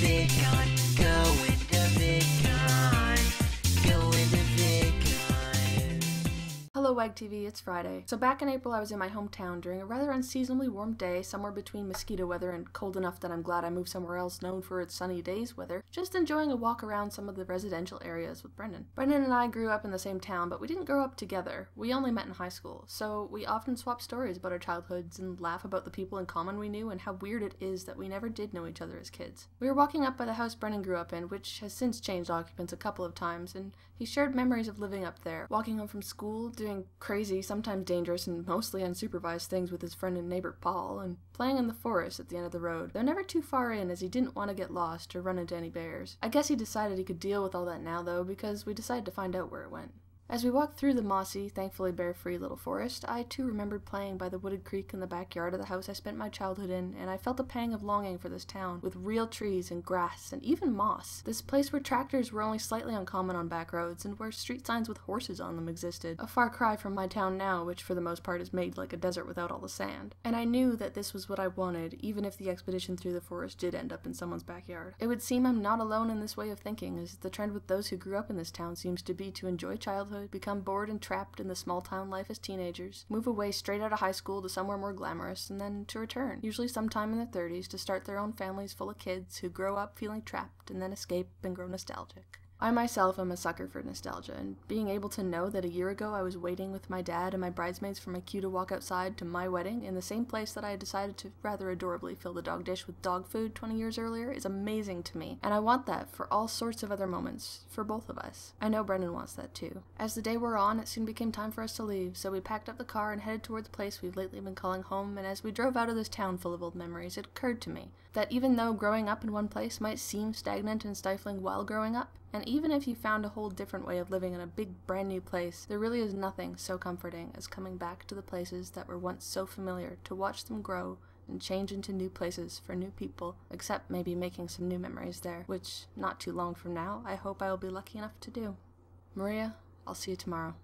VidCon, going to VidCon, going to VidCon. Hello WeAreGoingTV, it's Friday. So back in April I was in my hometown during a rather unseasonably warm day, somewhere between mosquito weather and cold enough that I'm glad I moved somewhere else known for its sunny days weather, just enjoying a walk around some of the residential areas with Brendan. Brendan and I grew up in the same town, but we didn't grow up together. We only met in high school, so we often swap stories about our childhoods and laugh about the people in common we knew and how weird it is that we never did know each other as kids. We were walking up by the house Brendan grew up in, which has since changed occupants a couple of times, and he shared memories of living up there, walking home from school, doing crazy, sometimes dangerous, and mostly unsupervised things with his friend and neighbor Paul, and playing in the forest at the end of the road, though never too far in as he didn't want to get lost or run into any bears. I guess he decided he could deal with all that now though, because we decided to find out where it went. As we walked through the mossy, thankfully bear-free little forest, I too remembered playing by the wooded creek in the backyard of the house I spent my childhood in, and I felt a pang of longing for this town, with real trees and grass and even moss. This place where tractors were only slightly uncommon on back roads, and where street signs with horses on them existed. A far cry from my town now, which for the most part is made like a desert without all the sand. And I knew that this was what I wanted, even if the expedition through the forest did end up in someone's backyard. It would seem I'm not alone in this way of thinking, as the trend with those who grew up in this town seems to be to enjoy childhood, become bored and trapped in the small town life as teenagers, move away straight out of high school to somewhere more glamorous, and then to return, usually sometime in their 30s, to start their own families full of kids who grow up feeling trapped and then escape and grow nostalgic. I myself am a sucker for nostalgia, and being able to know that a year ago I was waiting with my dad and my bridesmaids for my cue to walk outside to my wedding in the same place that I had decided to rather adorably fill the dog dish with dog food 20 years earlier is amazing to me, and I want that for all sorts of other moments, for both of us. I know Brendan wants that too. As the day wore on, it soon became time for us to leave, so we packed up the car and headed toward the place we've lately been calling home, and as we drove out of this town full of old memories, it occurred to me that even though growing up in one place might seem stagnant and stifling while growing up, and even if you found a whole different way of living in a big brand new place, there really is nothing so comforting as coming back to the places that were once so familiar, to watch them grow and change into new places for new people, except maybe making some new memories there, which, not too long from now, I hope I will be lucky enough to do. Maria, I'll see you tomorrow.